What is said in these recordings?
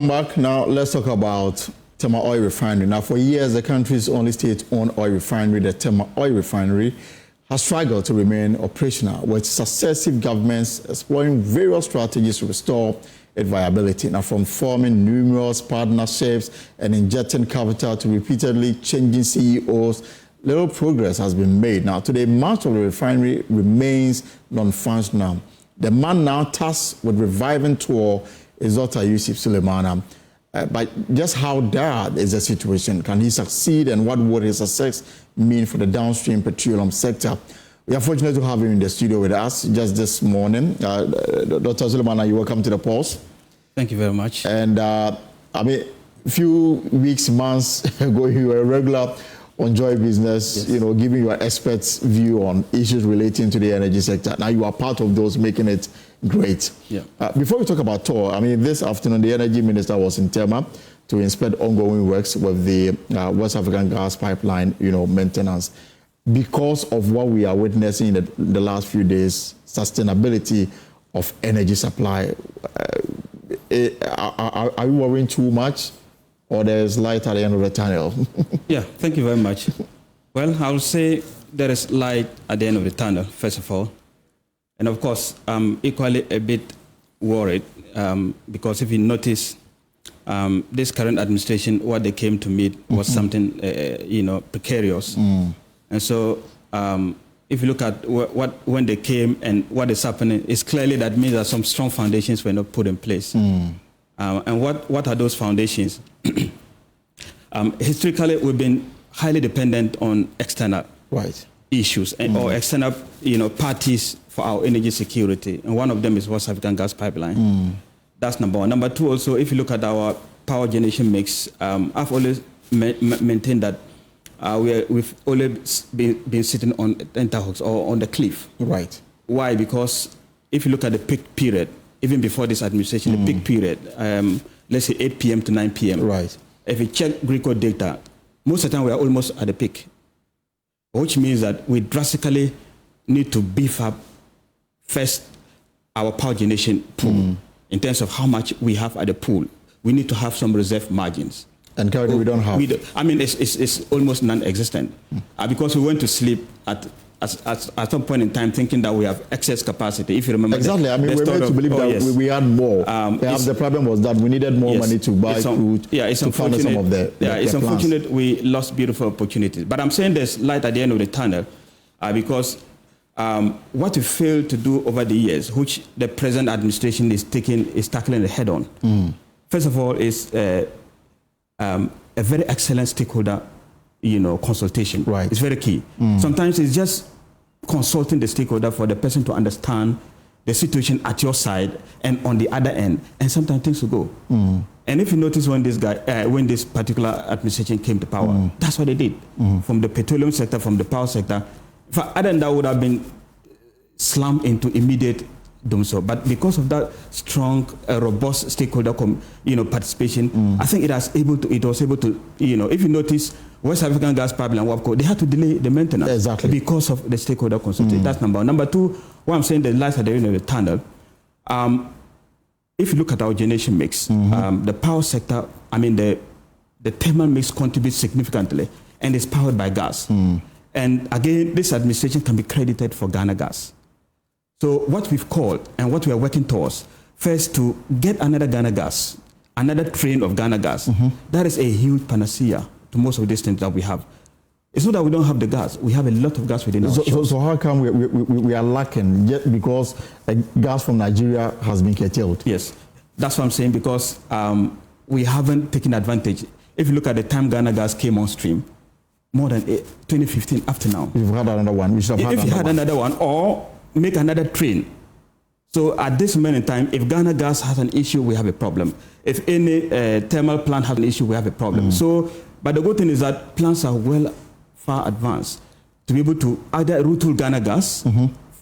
Back now, let's talk about Tema Oil Refinery. Now, for years, the country's only state-owned oil refinery, the Tema Oil Refinery, has struggled to remain operational, with successive governments exploring various strategies to restore its viability. Now, from forming numerous partnerships and injecting capital to repeatedly changing CEOs, little progress has been made. Now, today, much of the refinery remains non-functional. The man now tasked with reviving tour is Dr.Yusif Sulemana. But just how dire is the situation? Can he succeed, and what would his success mean for the downstream petroleum sector? We are fortunate to have him in the studio with us just this morning. Dr. Sulemana, you're welcome to the Pulse. Thank you very much. And I mean, a few weeks, months ago, you were a regular on Joy Business, yes, you know, giving your experts' view on issues relating to the energy sector. Now you are part of those making it great. Yeah. Before we talk about TOR, I mean, this afternoon the Energy Minister was in Tema to inspect ongoing works with the West African gas pipeline, you know, maintenance. Because of what we are witnessing in the last few days, sustainability of energy supply, are you worrying too much, or there's light at the end of the tunnel? Yeah, thank you very much. Well, I will say there is light at the end of the tunnel, first of all. And of course, I'm equally a bit worried because if you notice, this current administration, what they came to meet was something, you know, precarious. And so if you look at when they came and what is happening, it's clearly that means that some strong foundations were not put in place. And what are those foundations? Historically, we've been highly dependent on external issues or external, you know, parties for our energy security, and one of them is West African gas pipeline. That's number one. Number two, also, if you look at our power generation mix, I've always maintained that we've always been sitting on tenterhooks or on the cliff. Right. Why? Because if you look at the peak period, even before this administration, the peak period, let's say 8 p.m. to 9 p.m. Right. If you check Greco data, most of the time we are almost at the peak, which means that we drastically need to beef up first our power generation pool in terms of how much we have at the pool. We need to have some reserve margins. And currently we don't have. I mean, it's almost non-existent because we went to sleep at some point in time thinking that we have excess capacity. If you remember, exactly. I mean, we're meant to believe that we had more. Perhaps the problem was that we needed more money to buy crude. It's to fund some of the it's plans. Unfortunate we lost beautiful opportunities. But I'm saying there's light at the end of the tunnel because what we failed to do over the years, which the present administration is tackling the head on. First of all, is a very excellent stakeholder, you know, consultation. Right. It's very key. Sometimes it's just consulting the stakeholder for the person to understand the situation at your side and on the other end, and sometimes things will go. And if you notice when this particular administration came to power, that's what they did. From the petroleum sector, from the power sector, other than that would have been slammed into immediate doom. So, but because of that strong, robust stakeholder, participation, I think it was able to, you know, if you notice, West African gas pipeline, WAPCO, they had to delay the maintenance because of the stakeholder consultation. That's number one. Number two, what I'm saying, the lights at the end of the tunnel. If you look at our generation mix, the power sector, I mean, the thermal mix contributes significantly, and it's powered by gas. And again, this administration can be credited for Ghana gas. So what we've called and what we are working towards, first to get another Ghana gas, another train of Ghana gas. That is a huge panacea to most of these things that we have. It's not that we don't have the gas. We have a lot of gas within our shores. So how come we are lacking just because gas from Nigeria has been curtailed? Yes, that's what I'm saying, because we haven't taken advantage. If you look at the time Ghana gas came on stream, more than 2015 up to now. We've had another one. We should have had if you had another one, or make another train. So at this moment in time, if Ghana gas has an issue, we have a problem. If any thermal plant has an issue, we have a problem. So, but the good thing is that plants are far advanced to be able to either retool Ghana gas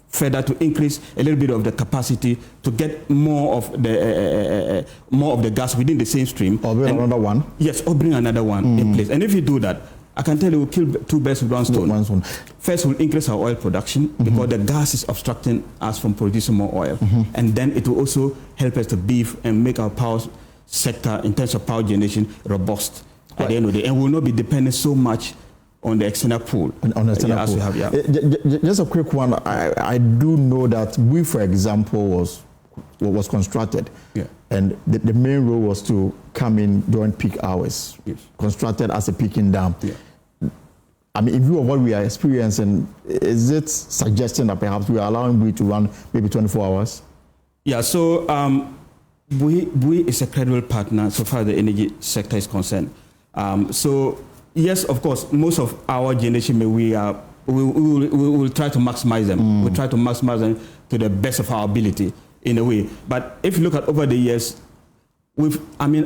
further to increase a little bit of the capacity to get more of the gas within the same stream. Or bring another one. Yes, or bring another one in place. And if you do that, I can tell you we'll kill two birds with one stone. First, we'll increase our oil production because the gas is obstructing us from producing more oil. And then it will also help us to beef and make our power sector in terms of power generation robust at the end of the day, and will not be dependent so much on the external pool. On the external pool. We have, Just a quick one. I do know that we, for example, was constructed, and the main role was to come in during peak hours. Constructed as a peaking dam. I mean, in view of what we are experiencing, is it suggesting that perhaps we are allowing we to run maybe 24 hours? Yeah, so we is a credible partner so far as the energy sector is concerned. So yes, of course, most of our generation, we will try to maximize them. We try to maximize them to the best of our ability in a way. But if you look at over the years,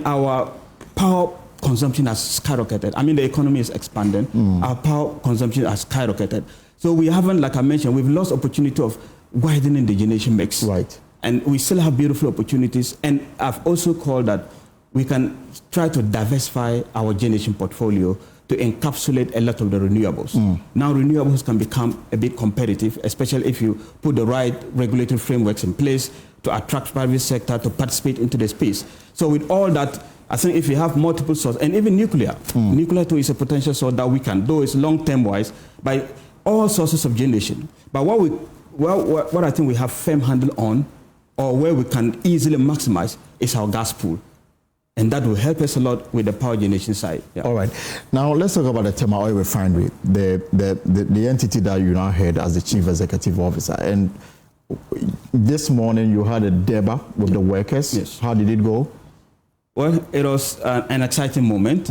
our power consumption has skyrocketed. I mean, the economy is expanding. Our power consumption has skyrocketed. So we haven't, like I mentioned, we've lost opportunity of widening the generation mix. Right. And we still have beautiful opportunities. And I've also called that we can try to diversify our generation portfolio to encapsulate a lot of the renewables. Now renewables can become a bit competitive, especially if you put the right regulatory frameworks in place to attract private sector to participate into the space. So with all that, I think if you have multiple sources, and even nuclear, nuclear too is a potential source that we can do, is long-term wise, by all sources of generation. But what I think we have firm handle on, or where we can easily maximize, is our gas pool. And that will help us a lot with the power generation side. All right. Now let's talk about the Tema Oil Refinery, the entity that you now head as the Chief Executive Officer. And this morning you had a deba with the workers. Yes. How did it go? Well, it was an exciting moment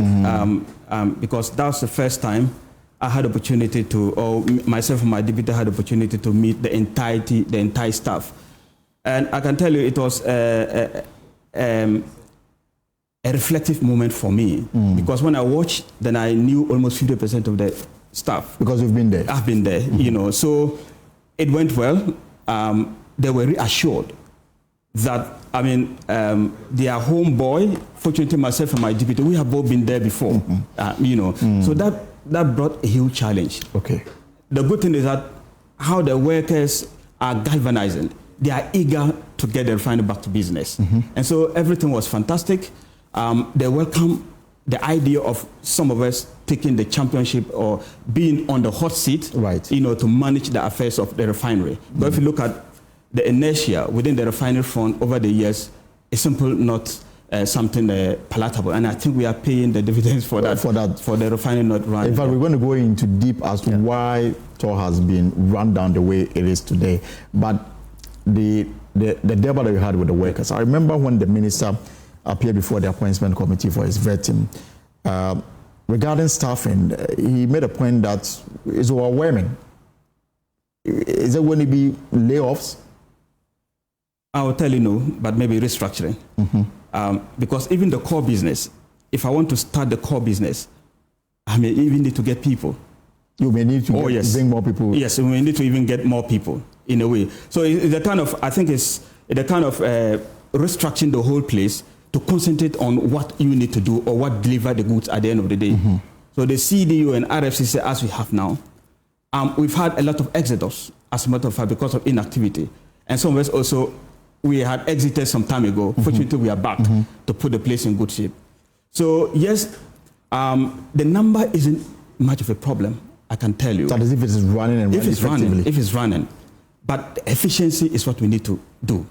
because that was the first time I had opportunity to, or myself and my deputy had opportunity to meet the entire staff. And I can tell you it was a reflective moment for me because when I watched, then I knew almost 50% of the staff. Because you've been there? I've been there, you know. So it went well. They were reassured that, I mean, their homeboy, fortunately myself and my deputy, we have both been there before, you know. So that brought a huge challenge. Okay. The good thing is that how the workers are galvanizing, they are eager to get the refinery back to business. And so everything was fantastic. They welcome the idea of some of us taking the championship or being on the hot seat, right, you know, to manage the affairs of the refinery. But if you look at the inertia within the refinery front over the years, it's simply not something palatable. And I think we are paying the dividends for that, for the refinery not running. In fact, we're going to go into deep as to why TOR has been run down the way it is today. But the debate that you had with the workers, I remember when the minister appeared before the appointment committee for his vetting, regarding staffing, he made a point that it's overwhelming. Is there going to be layoffs? I will tell you no, but maybe restructuring. Because even the core business, if I want to start the core business, I may even need to get people. You may need to bring more people. Yes, we may need to even get more people in a way. So it's the kind of, I think it's the kind of restructuring the whole place to concentrate on what you need to do or what deliver the goods at the end of the day. So the CDU and RFCC, as we have now, we've had a lot of exodus, as a matter of fact, because of inactivity. And some of us also, we had exited some time ago. Fortunately, we are back to put the place in good shape. So yes, the number isn't much of a problem, I can tell you. That is if it is running and running if it's running. But the efficiency is what we need to do,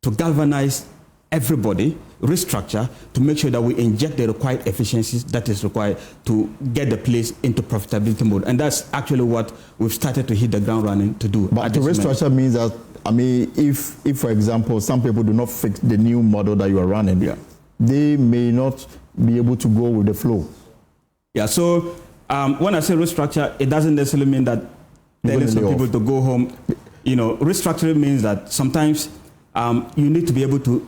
to galvanize everybody, restructure, to make sure that we inject the required efficiencies that is required to get the place into profitability mode. And that's actually what we've started to hit the ground running to do. But to restructure means that, I mean, if for example, some people do not fit the new model that you are running, they may not be able to go with the flow. Yeah, so when I say restructure, it doesn't necessarily mean that telling some people to go home. You know, restructuring means that sometimes you need to be able to,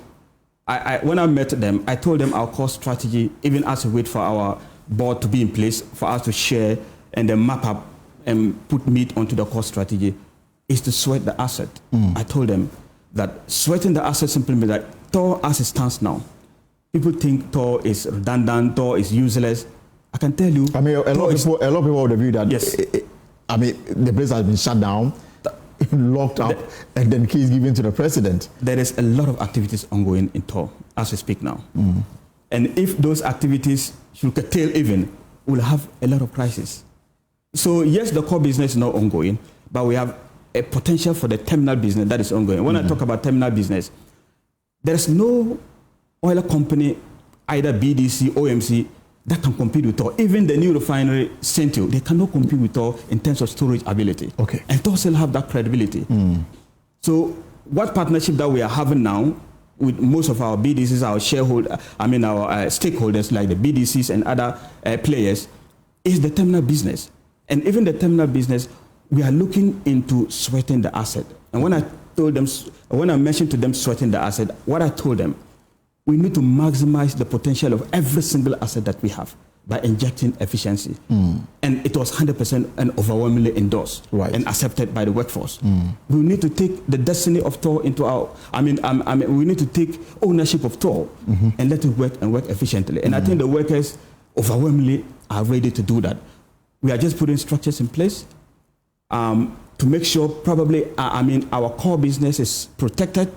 when I met them, I told them our cost strategy, even as we wait for our board to be in place, for us to share and then map up and put meat onto the cost strategy, is to sweat the asset. I told them that sweating the asset simply means that TOR as it stands now, people think TOR is redundant, TOR is useless. I can tell you. I mean, a lot of people would have viewed that. Yes. I mean, the place has been shut down, locked up, and then keys given to the president. There is a lot of activities ongoing in TOR. as we speak now. And if those activities should curtail even, we'll have a lot of crisis. So yes, the core business is not ongoing, but we have a potential for the terminal business that is ongoing. When I talk about terminal business, there's no oil company, either BDC, OMC, that can compete with Tor. Even the new refinery, Centio, they cannot compete with Tor in terms of storage ability. Okay. And Tor still have that credibility. So what partnership that we are having now with most of our BDCs, our shareholders, our stakeholders like the BDCs and other players, is the terminal business. And even the terminal business, we are looking into sweating the asset. And when I mentioned to them sweating the asset, what I told them, we need to maximize the potential of every single asset that we have by injecting efficiency. And it was 100% and overwhelmingly endorsed and accepted by the workforce. We need to take the destiny of Tor into our, we need to take ownership of Tor and let it work and work efficiently. And I think the workers overwhelmingly are ready to do that. We are just putting structures in place to make sure probably, our core business is protected,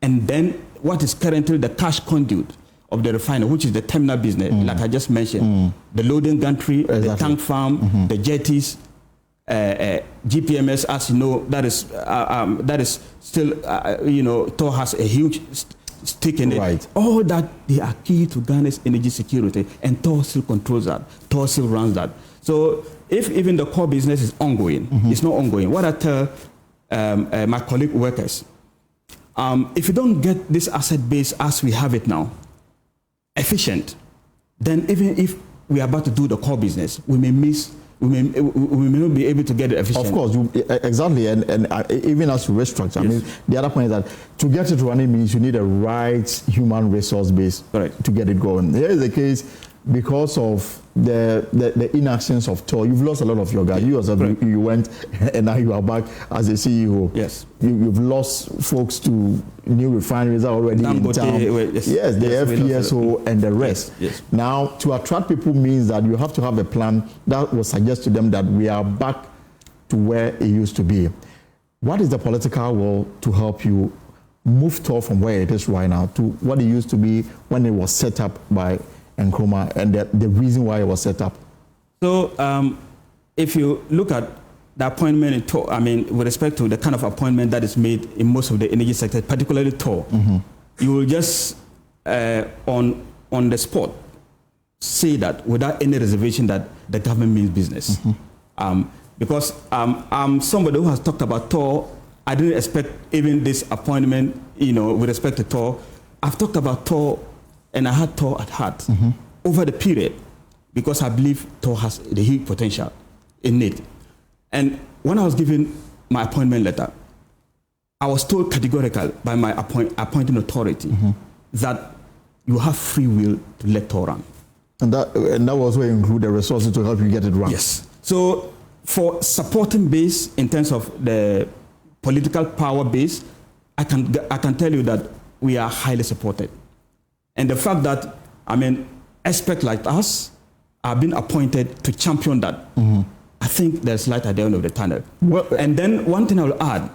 and then what is currently the cash conduit of the refinery, which is the terminal business, like I just mentioned, the loading gantry, the tank farm, the jetties, GPMS, as you know, that is still, Tor has a huge stake in it. All that, they are key to Ghana's energy security, and Tor still controls that. Tor still runs that. So if even the core business is ongoing, it's not ongoing. What I tell my colleague workers, if you don't get this asset base as we have it now, efficient, then even if we are about to do the core business, we may not be able to get it efficient. Of course, exactly, and even as you restructure, the other point is that to get it running means you need a right human resource base to get it going. Here is the case, because of the inactions of Tor, you've lost a lot of your guys. You went, and now you are back as a CEO. Yes. You've lost folks to new refineries already in town. The FPSO and the rest. Yes. Now, to attract people means that you have to have a plan that will suggest to them that we are back to where it used to be. What is the political will to help you move Tor from where it is right now to what it used to be when it was set up by Nkrumah, and the reason why it was set up? So if you look at the appointment in Tor, with respect to the kind of appointment that is made in most of the energy sector, particularly Tor, you will just on the spot say that without any reservation that the government means business. Because I'm somebody who has talked about Tor. I didn't expect even this appointment, with respect to Tor. I've talked about Tor, and I had Tor at heart over the period, because I believe Tor has the huge potential in it. And when I was given my appointment letter, I was told categorically by my appointing authority that you have free will to let Tor run. And that was where you include the resources to help you get it run. Yes. So for supporting base in terms of the political power base, I can tell you that we are highly supported. And the fact that, experts like us are being appointed to champion that, I think there's light at the end of the tunnel. Well, and then one thing I will add,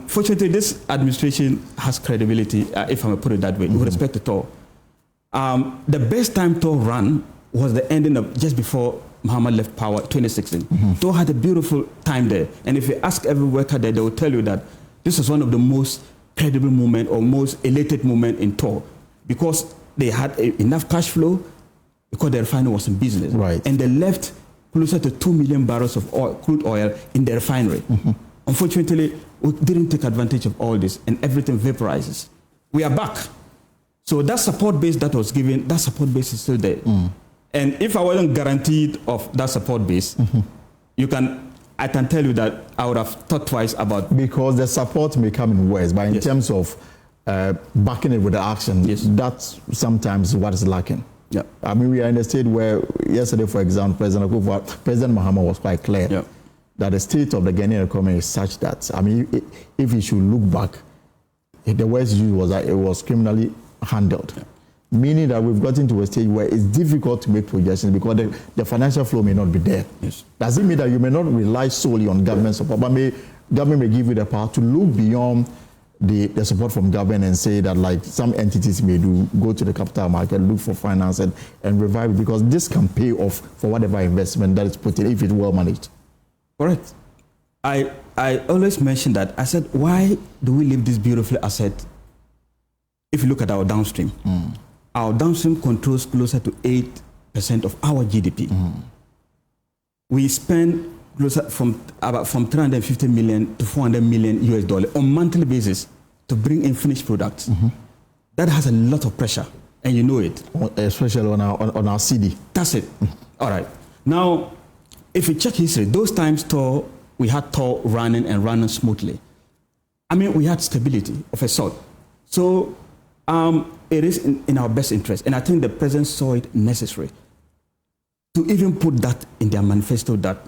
fortunately, this administration has credibility, if I may put it that way, with respect to Tor. The best time Tor ran was the ending of just before Muhammad left power, 2016. Tor had a beautiful time there. And if you ask every worker there, they will tell you that this was one of the most credible moment or most elated moment in Tor, because they had enough cash flow, because the refinery was in business. And they left closer to 2 million barrels of crude oil in the refinery. Unfortunately, we didn't take advantage of all this, and everything vaporizes. We are back. So that support base that was given, that support base is still there. And if I wasn't guaranteed of that support base, I can tell you that I would have thought twice about. Because the support may come in ways, but in terms of backing it with the action, that's sometimes what is lacking. We are in a state where yesterday, for example, President Mahama was quite clear that the state of the Ghanaian economy is such that, if he should look back, the worst use was that it was criminally handled. Meaning that we've gotten to a stage where it's difficult to make projections because the financial flow may not be there. Does it mean that you may not rely solely on government support, but government may give you the power to look beyond the support from government and say that like some entities may do, go to the capital market, look for finance and revive it, because this can pay off for whatever investment that is put in if it's well managed. Correct. I always mention that. I said, why do we leave this beautiful asset? If you look at our downstream, our downstream controls closer to 8% of our GDP. We spend closer from 350 million to 400 million US dollar on monthly basis to bring in finished products. That has a lot of pressure, and you know it. Especially on our CD. That's it. All right. Now, if you check history, those times we had TOR running and running smoothly. I mean, we had stability of a sort. So it is in our best interest, and I think the president saw it necessary to even put that in their manifesto that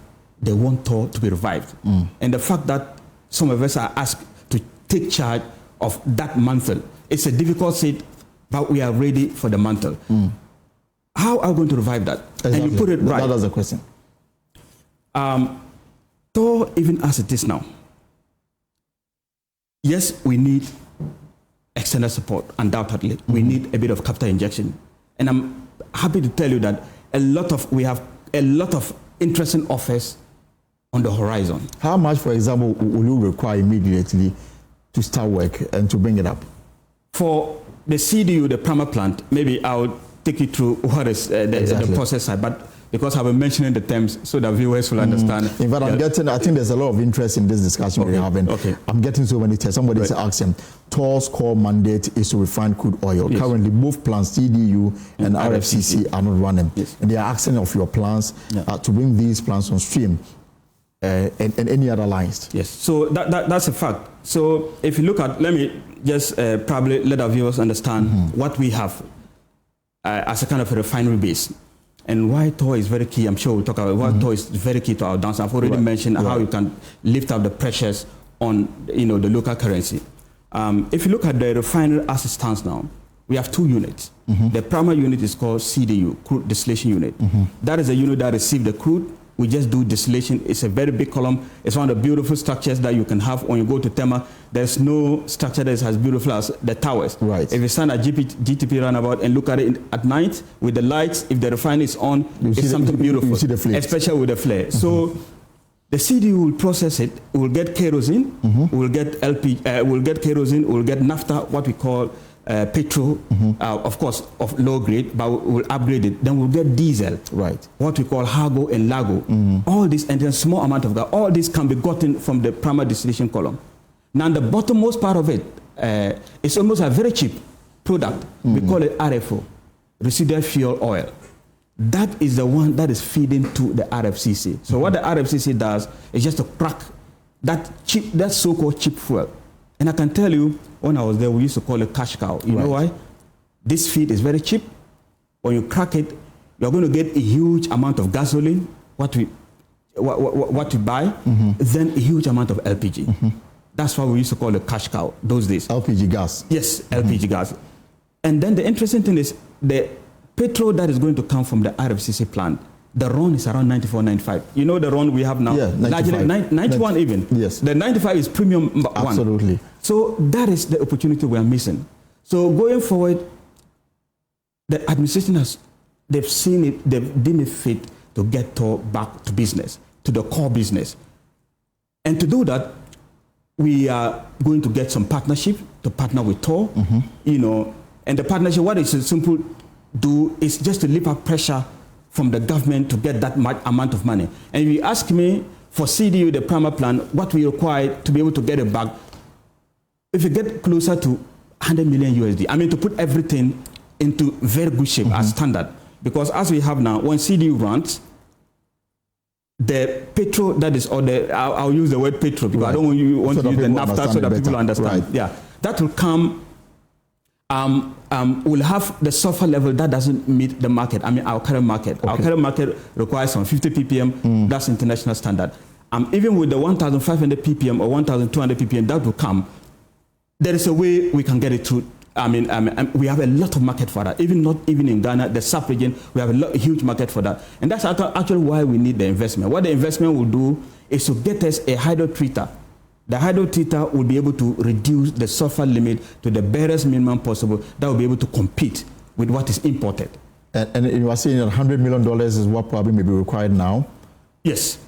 they want TOR to be revived. And the fact that some of us are asked to take charge of that mantle, it's a difficult seat, but we are ready for the mantle. How are we going to revive that? Exactly. And you put it right. That's the question. TOR, even as it is now, yes, we need external support, undoubtedly. We need a bit of capital injection. And I'm happy to tell you that we have a lot of interesting offers on the horizon. How much, for example, will you require immediately to start work and to bring it up? For the CDU, the Prama plant, maybe I'll take you through what is the process side, but because I've been mentioning the terms so that viewers will understand. In fact, I think there's a lot of interest in this discussion we're having. I'm getting so many texts. Somebody is asking, TOR's core mandate is to refine crude oil. Yes. Currently, both plants, CDU and RFCC, are not running. Yes. And they are asking of your plans to bring these plants on stream and any other lines. Yes, so that's a fact. So if you look at, let me just probably let our viewers understand what we have as a kind of a refinery base. And why TOR is very key. I'm sure we'll talk about why TOR is very key to our downstream. I've already mentioned how you can lift up the pressures on the local currency. If you look at the refinery as it stands now, we have two units. The primary unit is called CDU, crude distillation unit. That is a unit that receives the crude. We just do distillation. It's a very big column. It's one of the beautiful structures that you can have when you go to Tema. There's no structure that is as beautiful as the towers. Right. If you stand at GTP roundabout and look at it at night with the lights, if the refinery is on, it's something beautiful. You see the flare. Especially with the flare. So the CDU will process it. It will get kerosene. We'll get LP. We'll get kerosene. We'll get naphtha, what we call petrol, of course, of low grade, but we'll upgrade it. Then we'll get diesel, right? What we call Hago and Lago. All this, and then small amount of that. All this can be gotten from the primary distillation column. Now, the bottommost part of it is almost a very cheap product. We call it RFO, residual fuel oil. That is the one that is feeding to the RFCC. So what the RFCC does is just to crack that so-called cheap fuel. And I can tell you, when I was there, we used to call it cash cow. You know why? This feed is very cheap. When you crack it, you're going to get a huge amount of gasoline, what we buy, then a huge amount of LPG. That's why we used to call it cash cow those days. LPG gas. Yes, LPG gas. And then the interesting thing is the petrol that is going to come from the RFCC plant, the run is around 94, 95. You know the run we have now? Yeah, 95. 91 even. Yes. The 95 is premium one. Absolutely. So that is the opportunity we are missing. So going forward, the administration they've seen it, they've deemed it fit to get TOR back to business, to the core business. And to do that, we are going to get some partnership to partner with TOR, and the partnership, what is simple do is just to lift up pressure from the government to get that amount of money. And if you ask me for CDU, the primary plan, what we require to be able to get it back, if you get closer to 100 million USD, I mean to put everything into very good shape as standard. Because as we have now, when CDU runs, the petrol that is, or I'll use the word petrol because I don't want you to use the naphtha so that people understand. Right. Yeah, that will come. We'll have the sulfur level that doesn't meet the market. I mean, our current market. Okay. Our current market requires some 50 ppm. That's international standard. Even with the 1,500 ppm or 1,200 ppm that will come, there is a way we can get it through. I mean, we have a lot of market for that. Not even in Ghana, the sub-region, we have a huge market for that. And that's actually why we need the investment. What the investment will do is to get us a hydrotreater The hydrotreater will be able to reduce the sulfur limit to the barest minimum possible that will be able to compete with what is imported. And you are saying that $100 million is what probably may be required now? Yes.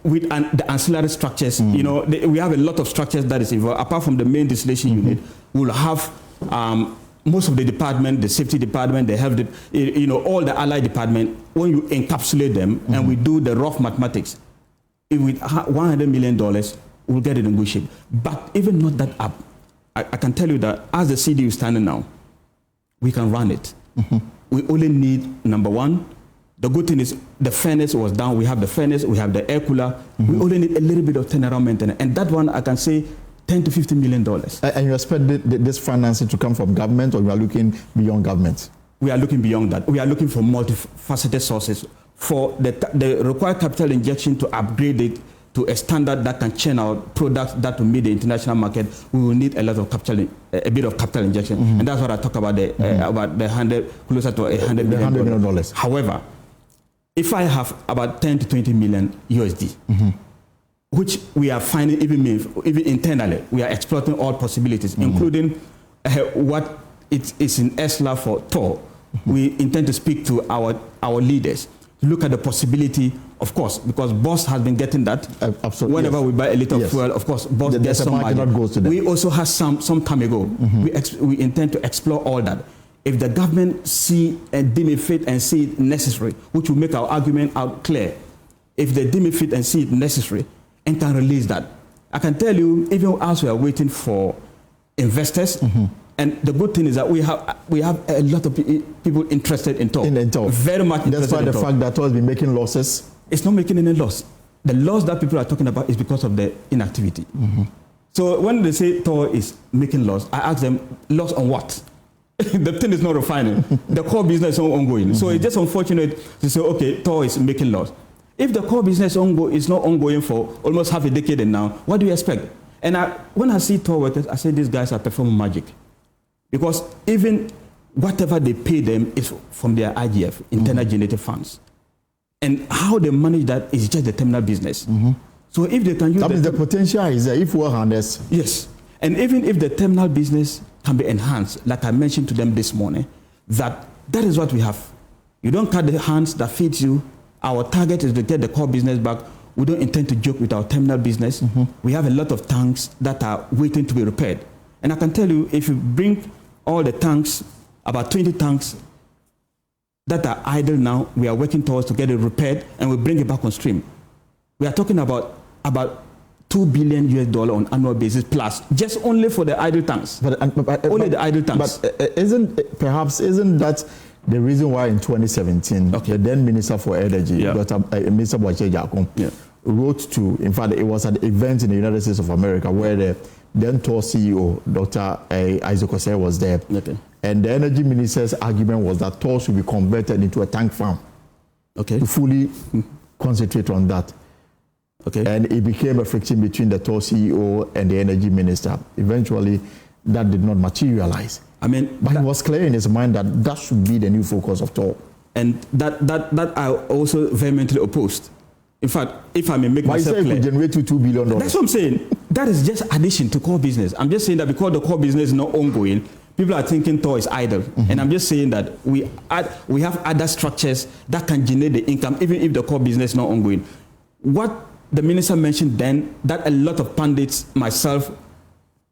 With the ancillary structures, you know, we have a lot of structures that is involved. Apart from the main distillation unit, we'll have most of the department, the safety department, the health, you know, all the allied department. When you encapsulate them and we do the rough mathematics, with $100 million, we'll get it in good shape. But even not that up, I can tell you that as the CDU is standing now, we can run it. We only need, number one, the good thing is the furnace was down. We have the furnace, we have the air cooler. We only need a little bit of turnaround maintenance. And that one, I can say, $10 to $50 million. And you expect this financing to come from government, or you are looking beyond government? We are looking beyond that. We are looking for multifaceted sources. For the required capital injection to upgrade it to a standard that can churn out products that will meet the international market, we will need a lot of capital, a bit of capital injection. And that's what I talk about, the 100, closer to $100 million. However, if I have about 10 to 20 million USD, which we are finding even internally, we are exploiting all possibilities, including what it is in ESLA for Thor. We intend to speak to our leaders to look at the possibility, of course, because Boss has been getting that. Absolutely. Whenever we buy a little fuel, of course, Boss gets some margin. We also had some time ago. We intend to explore all that. If the government see and deem it fit and see it necessary, which will make our argument out clear, if they deem it fit and see it necessary and can release that, I can tell you, even as we are waiting for investors, and the good thing is that we have a lot of people interested in Thor. Very much interested. Despite the fact that Thor has been making losses. It's not making any loss. The loss that people are talking about is because of the inactivity. So when they say Thor is making loss, I ask them, loss on what? The thing is not refining. The core business is not ongoing. So it's just unfortunate to say, okay, Thor is making loss. If the core business is not ongoing for almost half a decade now, what do you expect? And when I see Thor workers, I say these guys are performing magic. Because even whatever they pay them is from their IGF, internal generated funds. And how they manage that is just the terminal business. So if they can use that means the potential is there if we're honest. Yes. And even if the terminal business can be enhanced, like I mentioned to them this morning, that is what we have. You don't cut the hands that feeds you. Our target is to get the core business back. We don't intend to joke with our terminal business. We have a lot of tanks that are waiting to be repaired. And I can tell you, if you bring all the tanks, about 20 tanks that are idle now, we are working towards to get it repaired and we bring it back on stream. We are talking about $2 billion US on annual basis plus, just only for the idle tanks. Only the idle tanks. But isn't that the reason why in 2017, the then Minister for Energy, Dr. Mr. Boache Jakom, wrote to, in fact, it was an event in the United States of America where the then Thor CEO, Dr. Isaac Osei, was there. And the energy minister's argument was that Thor should be converted into a tank farm to fully concentrate on that. And it became a friction between the Thor CEO and the energy minister. Eventually, that did not materialize. But it was clear in his mind that that should be the new focus of Thor. And that I also vehemently opposed. In fact, if I may make myself clear, it could generate $2 billion. That's what I'm saying. That is just addition to core business. I'm just saying that because the core business is not ongoing, people are thinking Thor is idle. And I'm just saying that we have other structures that can generate the income even if the core business is not ongoing. What the minister mentioned then, that a lot of pundits, myself,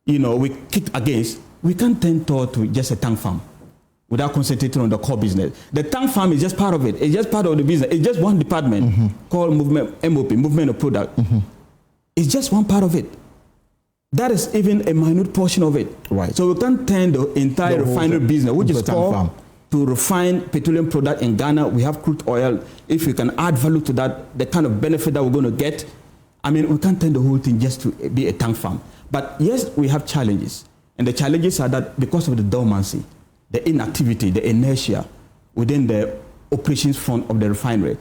we kicked against, we can't turn Thor to just a tank farm without concentrating on the core business. The tank farm is just part of it. It's just part of the business. It's just one department called MOP, Movement of Product. It's just one part of it. That is even a minute portion of it. So we can't turn the entire refinery business, which is called to refine petroleum product in Ghana. We have crude oil. If we can add value to that, the kind of benefit that we're going to get, we can't turn the whole thing just to be a tank farm. But yes, we have challenges. And the challenges are that because of the dormancy, the inactivity, the inertia within the operations front of the refinery,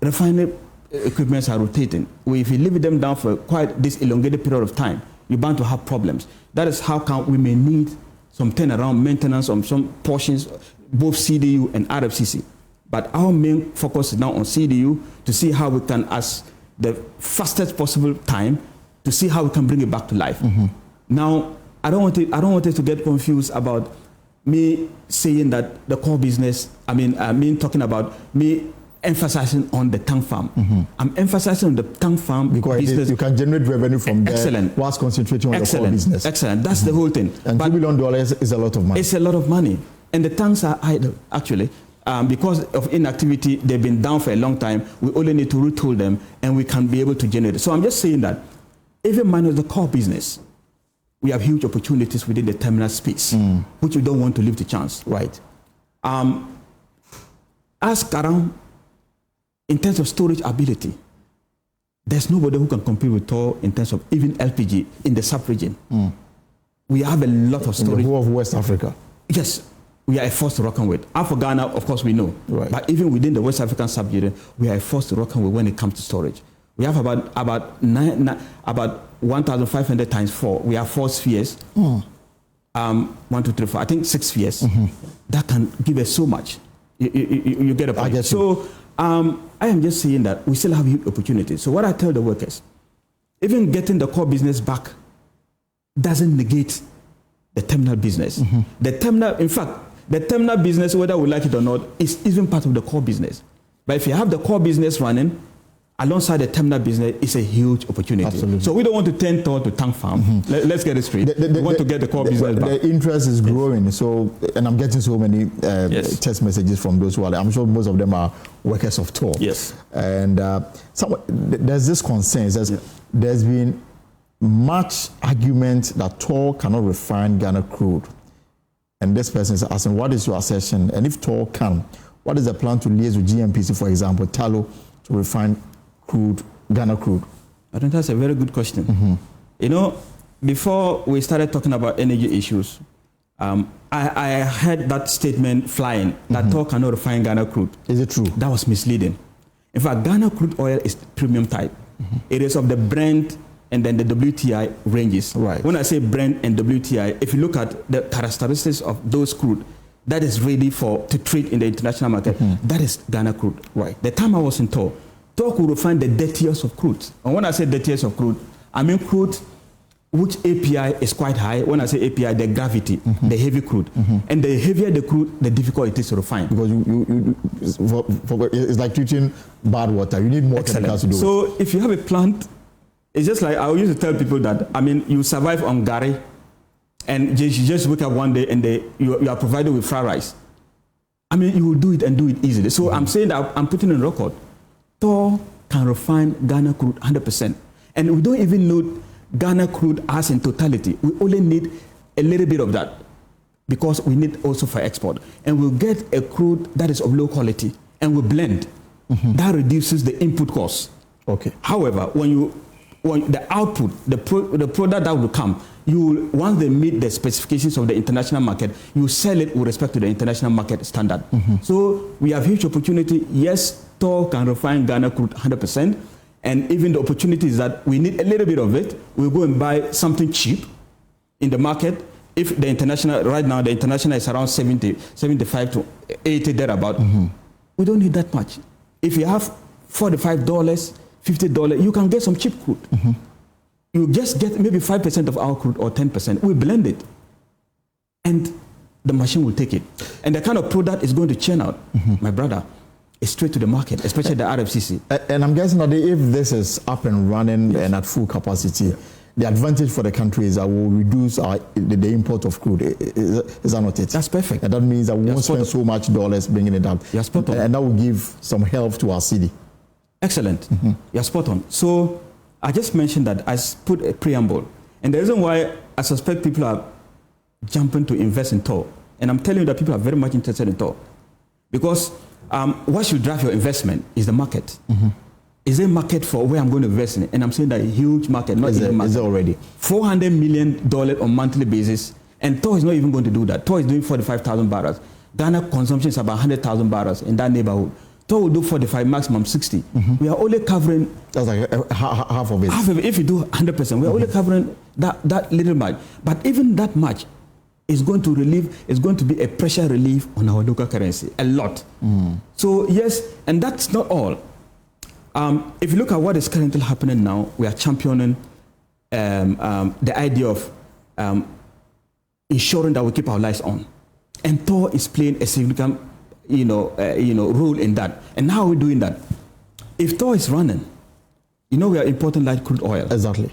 refinery equipments are rotating. If you leave them down for quite this elongated period of time, you're bound to have problems. That is how come we may need some turnaround maintenance on some portions, both CDU and RFCC. But our main focus is now on CDU to see how we can, as the fastest possible time, to see how we can bring it back to life. Now, I don't want it to get confused about me saying that the core business, me talking about me emphasizing on the tank farm. I'm emphasizing on the tank farm because business. You can generate revenue from there. Excellent. Whilst concentrating on the core business. Excellent. That's the whole thing. And $2 billion is a lot of money. It's a lot of money. And the tanks are idle, actually. Because of inactivity, they've been down for a long time. We only need to retool them, and we can be able to generate it. So I'm just saying that even minus the core business, we have huge opportunities within the terminal space, which we don't want to leave to chance. Right. Ask around in terms of storage ability. There's nobody who can compete with Tor in terms of even LPG in the sub-region. We have a lot of storage. In the whole of West Africa. Yes. We are a force to reckon with. For Ghana, of course, we know. Right. But even within the West African sub-region, we are a force to reckon with when it comes to storage. We have about 1,500 times 4. We have 4 spheres. 1, 2, 3, 4. I think 6 spheres. That can give us so much. You get a point. I get so I am just saying that we still have huge opportunities. So what I tell the workers, even getting the core business back doesn't negate the terminal business. The terminal, in fact, the terminal business, whether we like it or not, is even part of the core business. But if you have the core business running alongside the terminal business, it's a huge opportunity. Absolutely. So we don't want to turn Tor to tank farm. Let's get it straight. We want to get the core business back. The interest is growing. So, and I'm getting so many text messages from those who are. I'm sure most of them are workers of Tor. Yes. And there's this concern. There's been much argument that Tor cannot refine Ghana crude. And this person is asking, what is your assertion? And if Tor can, what is the plan to liaise with GMPC, for example, Tallow, to refine crude, Ghana crude? I think that's a very good question. You know, before we started talking about energy issues, I heard that statement flying, that Tor cannot refine Ghana crude. Is it true? That was misleading. In fact, Ghana crude oil is premium type. It is of the Brent and then the WTI ranges. Right. When I say Brent and WTI, if you look at the characteristics of those crude that is ready to trade in the international market, that is Ghana crude. Right. The time I was in Tor could refine the dirtiest of crude. And when I say dirtiest of crude, I mean crude which API is quite high. When I say API, the gravity, the heavy crude. And the heavier the crude, the difficult it is to refine. Because it's like treating bad water. You need more chemicals to do it. So if you have a plant, it's just like I used to tell people that, you survive on Gary, and you just wake up one day and you are provided with fried rice. You will do it and do it easily. So I'm saying that I'm putting in record. Tor can refine Ghana crude 100%. And we don't even know Ghana crude as in totality. We only need a little bit of that because we need also for export. And we'll get a crude that is of low quality and we blend. That reduces the input cost. Okay. However, when the output, the product that will come, once they meet the specifications of the international market, you sell it with respect to the international market standard. So we have huge opportunity. Yes, Tor can refine Ghana crude 100%. And even the opportunity is that we need a little bit of it. We'll go and buy something cheap in the market. If the international, right now, the international is around 70, 75 to 80 thereabout, we don't need that much. If you have $45, $50, you can get some cheap crude. You just get maybe 5% of our crude or 10%. We blend it. And the machine will take it. And the kind of product is going to churn out, my brother, is straight to the market, especially the RFCC. And I'm guessing that if this is up and running and at full capacity, the advantage for the country is that we'll reduce the import of crude. Is that not it? That's perfect. And that means that we won't spend so much dollars bringing it up. You're spot on. And that will give some help to our city. Excellent. You're spot on. So I just mentioned that I put a preamble. And the reason why I suspect people are jumping to invest in Tor, and I'm telling you that people are very much interested in Tor, because what should drive your investment is the market. Is there a market for where I'm going to invest in it? And I'm saying that a huge market, not even market. Is there already? $400 million on monthly basis, and Tor is not even going to do that. Tor is doing 45,000 barrels. Ghana consumption is about 100,000 barrels in that neighborhood. Tor will do 45, maximum 60. We are only covering... That's like half of it. Half of it. If you do 100%, we are only covering that little much. But even that much is going to be a pressure relief on our local currency, a lot. So yes, and that's not all. If you look at what is currently happening now, we are championing the idea of ensuring that we keep our lights on. And Tor is playing a significant role in that. And how are we doing that? If Tor is running, we are importing light crude oil. Exactly.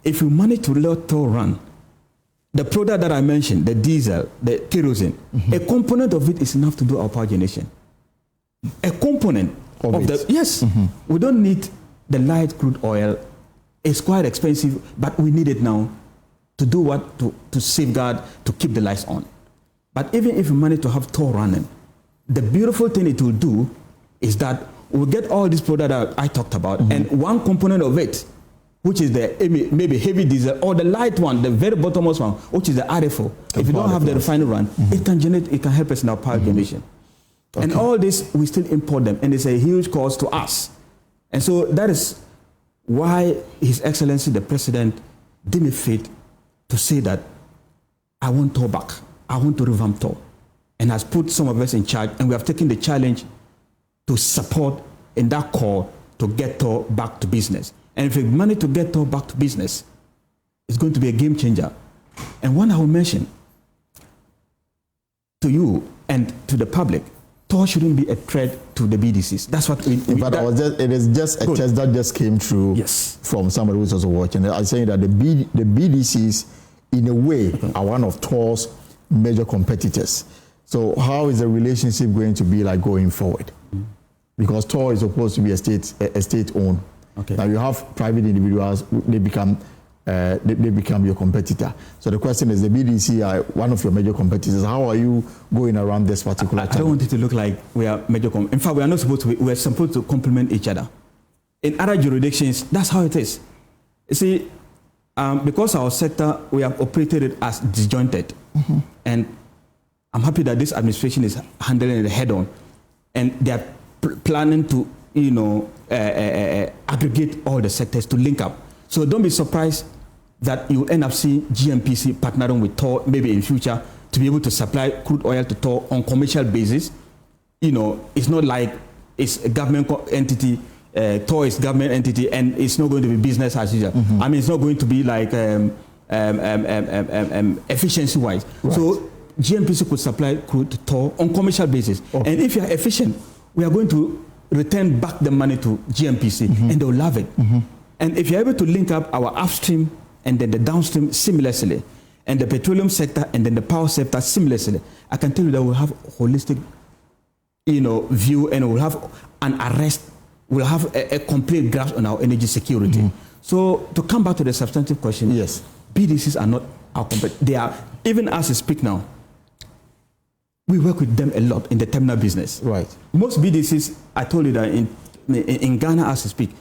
If we manage to let Tor run, the product that I mentioned, the diesel, the kerosene, a component of it is enough to do our power generation. A component of the, yes, we don't need the light crude oil. It's quite expensive, but we need it now to do what? To safeguard, to keep the lights on. But even if we manage to have Tor running, the beautiful thing it will do is that we'll get all this product that I talked about, and one component of it, which is the maybe heavy diesel, or the light one, the very bottommost one, which is the RFO. If you don't have the refinery run, it can help us in our power generation. Okay. And all this, we still import them, and it's a huge cost to us. And so that is why His Excellency, the President, deemed it fit to say that I want Tor back. I want to revamp Tor. And has put some of us in charge, and we have taken the challenge to support in that call to get Tor back to business. And if we manage to get Tor back to business, it's going to be a game changer. And one I will mention to you and to the public, Tor shouldn't be a threat to the BDCs. That's what we. But it is just a test that just came through from somebody who's also watching. I was saying that the BDCs, in a way, are one of Tor's major competitors. So how is the relationship going to be like going forward? Because Tor is supposed to be a state-owned. Okay. Now you have private individuals; they become your competitor. So the question is, the BDC are one of your major competitors. How are you going around this particular? I don't want it to look like we are major. In fact, we are not supposed to. We are supposed to complement each other. In other jurisdictions, that's how it is. You see, because our sector, we have operated it as disjointed, and I'm happy that this administration is handling it head on, and they are planning to, aggregate all the sectors to link up. So don't be surprised that you end up seeing GMPC partnering with Tor maybe in future to be able to supply crude oil to Tor on commercial basis. It's not like it's a government entity. Tor is government entity, and it's not going to be business as usual. I mean, it's not going to be like efficiency-wise. Right. So GMPC could supply crude to Tor on commercial basis. Okay. And if you are efficient, we are going to return back the money to GMPC, and they'll love it. And if you're able to link up our upstream and then the downstream seamlessly, and the petroleum sector and then the power sector seamlessly, I can tell you that we'll have a holistic, view, and we'll have an arrest. We'll have a complete grasp on our energy security. So to come back to the substantive question, yes, BDCs are not our competitors. They are, even as we speak now, we work with them a lot in the terminal business. Right. Most BDCs, I told you that in Ghana as we speak,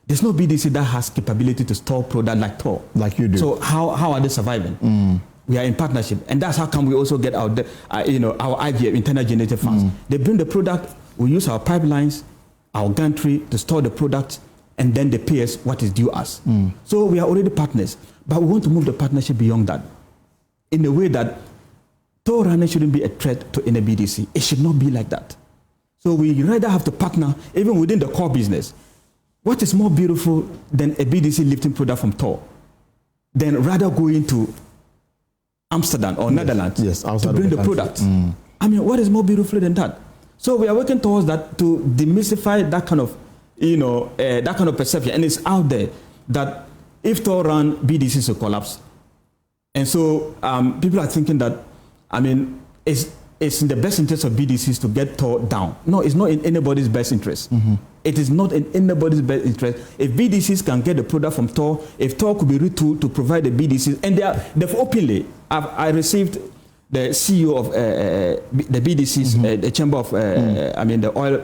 there's no BDC that has capability to store product like Tor. Like you do. So how are they surviving? We are in partnership, and that's how come we also get our IGF, internal generated funds. They bring the product, we use our pipelines, our gantry to store the product, and then they pay us what is due us. So we are already partners, but we want to move the partnership beyond that in a way that Tor running shouldn't be a threat to any BDC. It should not be like that. So we rather have to partner even within the core business. What is more beautiful than a BDC lifting product from Tor than rather going to Amsterdam or Netherlands to bring the product? I mean, what is more beautiful than that? So we are working towards that to demystify that kind of, that kind of perception. And it's out there that if Tor run, BDCs will collapse. And so people are thinking that, I mean, it's in the best interest of BDCs to get Tor down. No, it's not in anybody's best interest. It is not in anybody's best interest. If BDCs can get the product from Tor, if Tor could be retooled to provide the BDCs, and they've openly, I received the CEO of the BDCs, the Chamber of, the oil,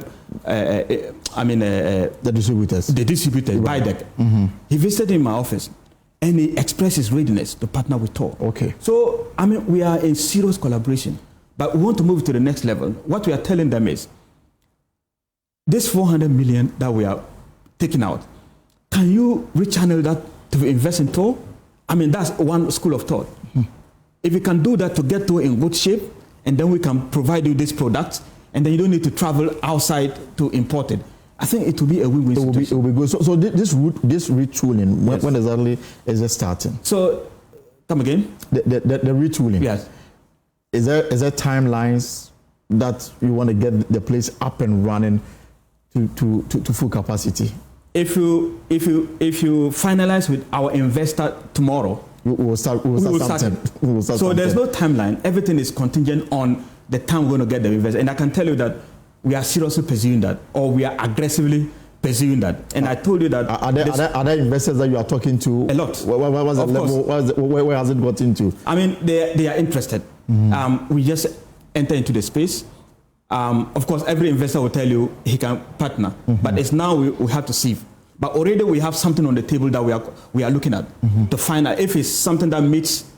the distributors. The distributors, right. BIDEC. He visited in my office, and he expressed his readiness to partner with Tor. Okay. So, I mean, we are in serious collaboration, but we want to move to the next level. What we are telling them is, this 400 million that we are taking out, can you rechannel that to invest in Tor? I mean, that's one school of thought. If you can do that to get Tor in good shape, and then we can provide you this product, and then you don't need to travel outside to import it, I think it will be a win-win situation. It will be good. So this retooling, when exactly is it starting? So, come again? The retooling. Yes. Is there timelines that you want to get the place up and running to full capacity? If you finalize with our investor tomorrow, we will start something. So there's no timeline. Everything is contingent on the time we're going to get the investor. And I can tell you that we are seriously pursuing that, or we are aggressively pursuing that. And I told you that... Are there investors that you are talking to? A lot. Where has it got into? I mean, they are interested. Mm-hmm. We just enter into the space. Of course, every investor will tell you he can partner. Mm-hmm. But it's now we have to see. But already we have something on the table that we are looking at to find out if it's something that meets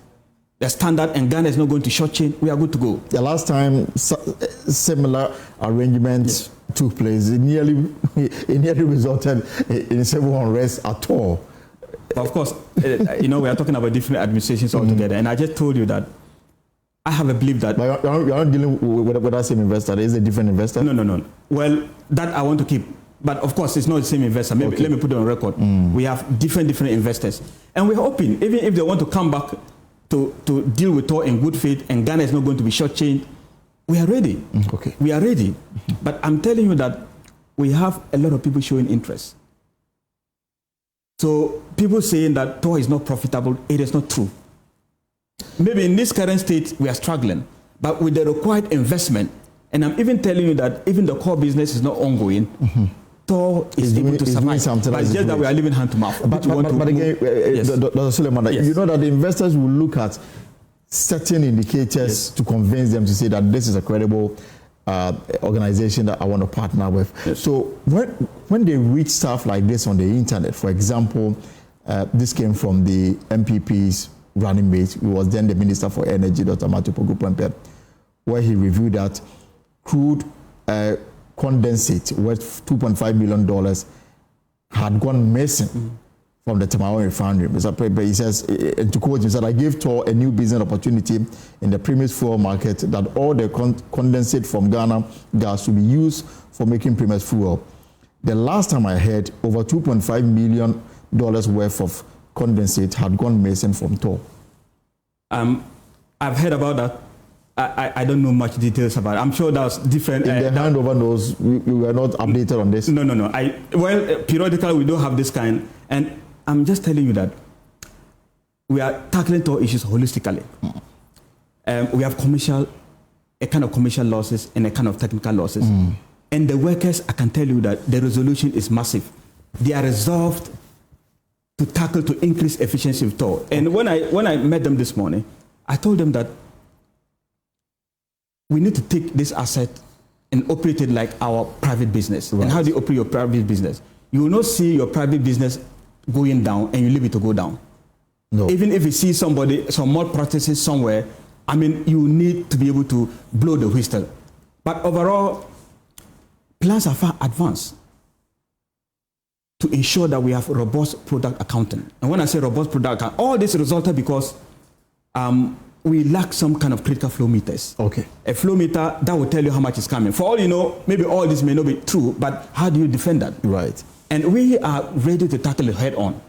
the standard and Ghana is not going to shortchange, we are good to go. The last time similar arrangements took place, it nearly resulted in civil unrest at all. But of course, we are talking about different administrations altogether, and I just told you that I have a belief that... But you're not dealing with that same investor. There is a different investor? No. Well, that I want to keep. But of course, it's not the same investor. Maybe let me put it on record. We have different investors. And we're hoping, even if they want to come back to deal with Tor in good faith and Ghana is not going to be shortchanged, we are ready. Okay. We are ready. But I'm telling you that we have a lot of people showing interest. So people saying that Tor is not profitable, it is not true. Maybe in this current state, we are struggling. But with the required investment, and I'm even telling you that even the core business is not ongoing, Tor is able to survive. But it's just that we are living hand to mouth. But again, Dr. Sulemana, you know that the investors will look at certain indicators to convince them to say that this is a credible organization that I want to partner with. Yes. So when they read stuff like this on the internet, for example, this came from the MPP's running mate, who was then the Minister for Energy, Dr. Matupo Gupempe, where he reviewed that crude condensate worth $2.5 million had gone missing from the Tema Oil Refinery. He says, to quote him, he said, I gave Tor a new business opportunity in the premise fuel market that all the condensate from Ghana gas will be used for making premise fuel. The last time I heard, over $2.5 million worth of condensate had gone missing from Tor. I've heard about that. I don't know much details about it. I'm sure that's different. In the handover notes, we were not updated on this. No. Periodically, we don't have this kind. And I'm just telling you that we are tackling Tor issues holistically. We have a kind of commercial losses and a kind of technical losses. And the workers, I can tell you that the resolution is massive. They are resolved to increase efficiency of Tor. And when I met them this morning, I told them that we need to take this asset and operate it like our private business. Right. And how do you operate your private business? You will not see your private business going down and you leave it to go down. No. Even if you see some more practices somewhere, you need to be able to blow the whistle. But overall, plans are far advanced to ensure that we have robust product accounting. And when I say robust product accounting, all this resulted because we lack some kind of critical flow meters. Okay. A flow meter that will tell you how much is coming. For all you know, maybe all this may not be true, but how do you defend that? Right. And we are ready to tackle it head on.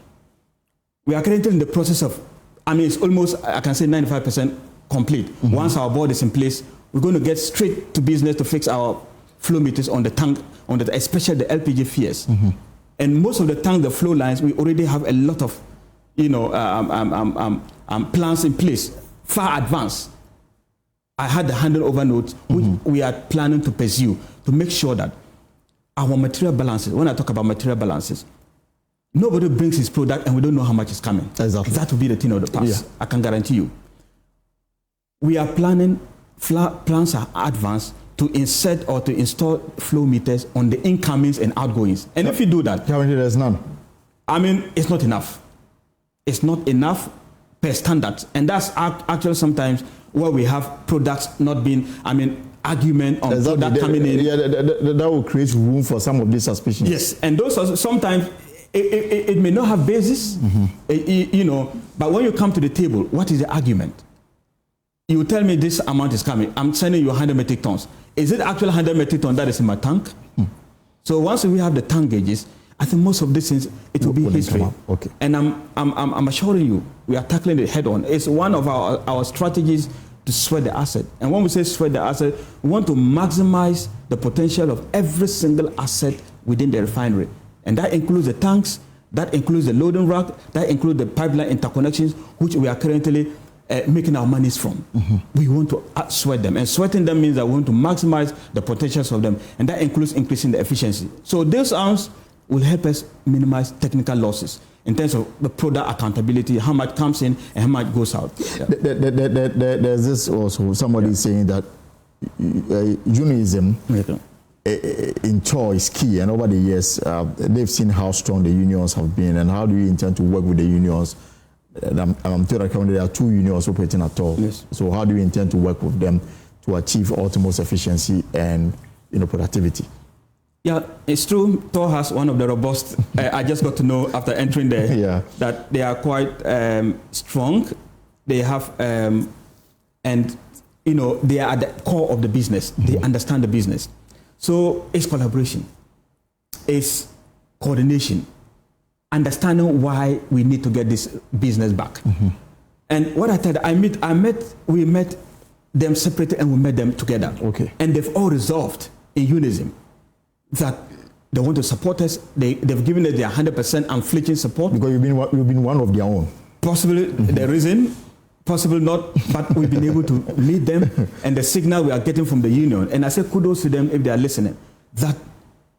We are currently in the process of, it's almost, I can say 95% complete. Once our board is in place, we're going to get straight to business to fix our flow meters on the tank, especially the LPG fears. And most of the tank, the flow lines, we already have a lot of, plans in place, far advanced. I had the handover notes, which we are planning to pursue to make sure that our material balances, when I talk about material balances, nobody brings his product and we don't know how much is coming. Exactly. That will be the thing of the past. Yeah. I can guarantee you. We are plans are advanced to insert or to install flow meters on the incomings and outgoings. And if you do that... Currently there's none. It's not enough. It's not enough per standard. And that's actually sometimes where we have products not being, argument on product coming in. Yeah, that will create room for some of these suspicions. Yes, and those sometimes it may not have basis, but when you come to the table, what is the argument? You tell me this amount is coming. I'm sending you 100 metric tons. Is it actually 100 metric tons that is in my tank? So once we have the tank gauges, I think most of these things, it will be history. Okay. And I'm assuring you, we are tackling it head on. It's one of our strategies to sweat the asset. And when we say sweat the asset, we want to maximize the potential of every single asset within the refinery. And that includes the tanks, that includes the loading rack, that includes the pipeline interconnections, which we are currently making our monies from. We want to sweat them. And sweating them means that we want to maximize the potentials of them. And that includes increasing the efficiency. So those arms will help us minimize technical losses in terms of the product accountability, how much comes in and how much goes out. Yeah. There's this also, somebody saying that unionism in TOR is key, and over the years, they've seen how strong the unions have been, and how do you intend to work with the unions? I'm told that there are 2 unions operating at TOR. Yes. So how do you intend to work with them to achieve utmost efficiency and productivity? Yeah, it's true. TOR has one of the robust. I just got to know after entering there that they are quite strong. They have, and they are at the core of the business. They understand the business. So it's collaboration, it's coordination, understanding why we need to get this business back. And what I tell them, we met them separately and we met them together. Okay. And they've all resolved in unison that they want to support us. They've given us their 100% unflinching support. Because you've been one of their own. Possibly the reason, possibly not, but we've been able to lead them, and the signal we are getting from the union. And I say kudos to them if they are listening, that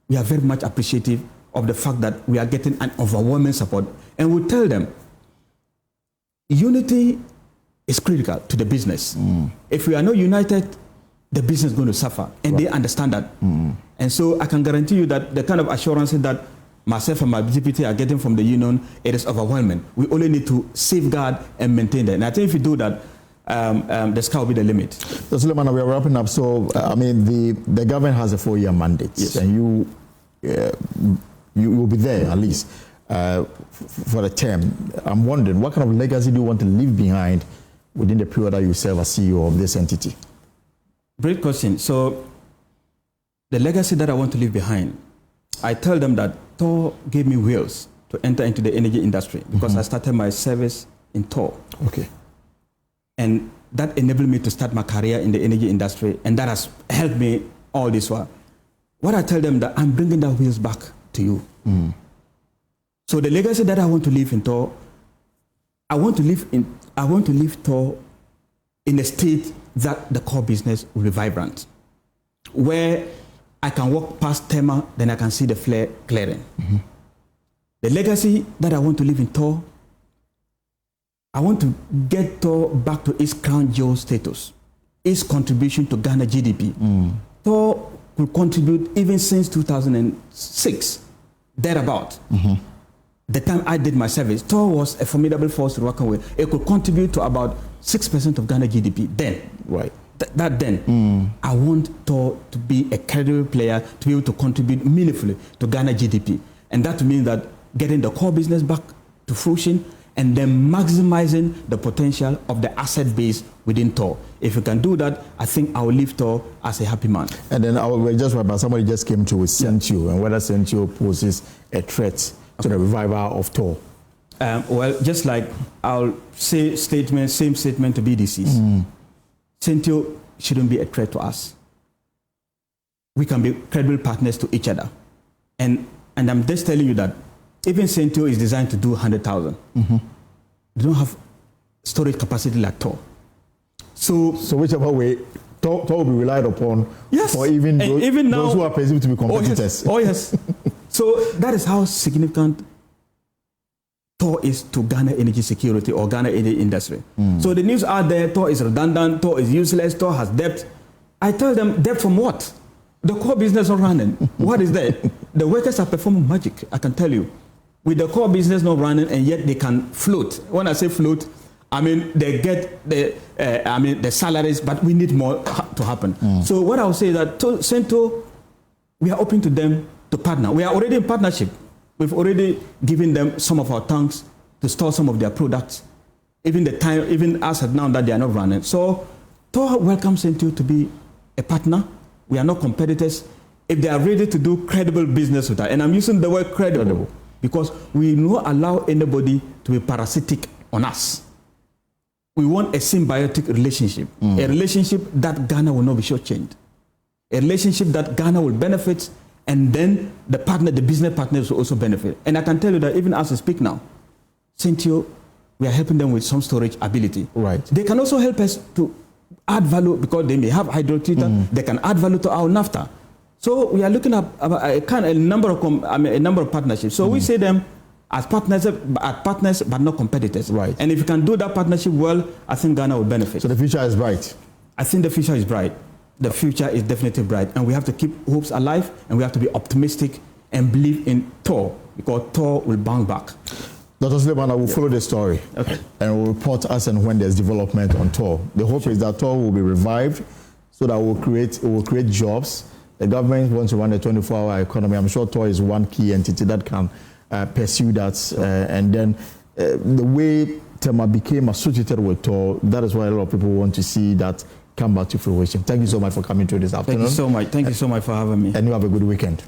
we are very much appreciative of the fact that we are getting an overwhelming support. And we tell them, unity is critical to the business. If we are not united, the business is going to suffer, and they understand that. And so I can guarantee you that the kind of assurances that myself and my deputy are getting from the union, it is overwhelming. We only need to safeguard and maintain that. And I think if you do that, the sky will be the limit. So Sulemana, we are wrapping up. So, the government has a 4-year mandate, yes, and you will be there at least for the term. I'm wondering, what kind of legacy do you want to leave behind within the period that you serve as CEO of this entity? Great question. So the legacy that I want to leave behind, I tell them that TOR gave me wheels to enter into the energy industry because I started my service in TOR. Okay. And that enabled me to start my career in the energy industry, and that has helped me all this while. What I tell them that I'm bringing that wheels back to you. So the legacy that I want to leave in TOR, I want to leave TOR in a state that the core business will be vibrant, where I can walk past Tema, then I can see the flare clearing. The legacy that I want to leave in TOR, I want to get TOR back to its crown jewel status, its contribution to Ghana GDP. TOR could contribute even since 2006, thereabout. The time I did my service, TOR was a formidable force to reckon with. It could contribute to about 6% of Ghana GDP then. Right. I want TOR to be a credible player, to be able to contribute meaningfully to Ghana GDP. And that means that getting the core business back to fruition and then maximizing the potential of the asset base within TOR. If you can do that, I think I will leave TOR as a happy man. And then somebody just came to with Sentio, and whether Sentio poses a threat to the revival of TOR. Well, just like I'll say same statement to BDCs. Sentio shouldn't be a threat to us. We can be credible partners to each other. And I'm just telling you that even Sentio is designed to do 100,000. They don't have storage capacity like TOR. So whichever way, TOR will be relied upon for even those who are perceived to be competitors. Oh yes. So that is how significant TOR is to Ghana energy security or Ghana energy industry. So the news out there, TOR is redundant, TOR is useless, TOR has debt. I tell them, debt from what? The core business not running. What is that? The workers are performing magic, I can tell you. With the core business not running, and yet they can float. When I say float, I mean they get the salaries, but we need more to happen. So what I would say is that Sentio, we are open to them to partner. We are already in partnership. We've already given them some of our tanks to store some of their products, even as of now that they are not running. So TOR welcomes Sentio to be a partner. We are not competitors. if they are ready to do credible business with us, and I'm using the word credible, because we not allow anybody to be parasitic on us. We want a symbiotic relationship, a relationship that Ghana will not be shortchanged, a relationship that Ghana will benefit, and then the business partners will also benefit. And I can tell you that even as we speak now, Cintio, we are helping them with some storage ability. Right. They can also help us to add value because they may have hydrotreater. They can add value to our naphtha. So we are looking at a number of partnerships. So we say them as partners but not competitors. Right. And if you can do that partnership well, I think Ghana will benefit. So the future is bright. I think the future is bright. The future is definitely bright, and we have to keep hopes alive, and we have to be optimistic and believe in Tor, because Tor will bounce back. Dr. Sulemana, will follow the story, and will report us and when there's development on Tor. The hope is that Tor will be revived, so that it will create jobs. The government wants to run a 24-hour economy. I'm sure Tor is one key entity that can pursue that, and then the way Tema became associated with Tor, that is why a lot of people want to see that come back to fruition. Thank you so much for coming to this afternoon. Thank you so much. Thank you so much for having me. And you have a good weekend.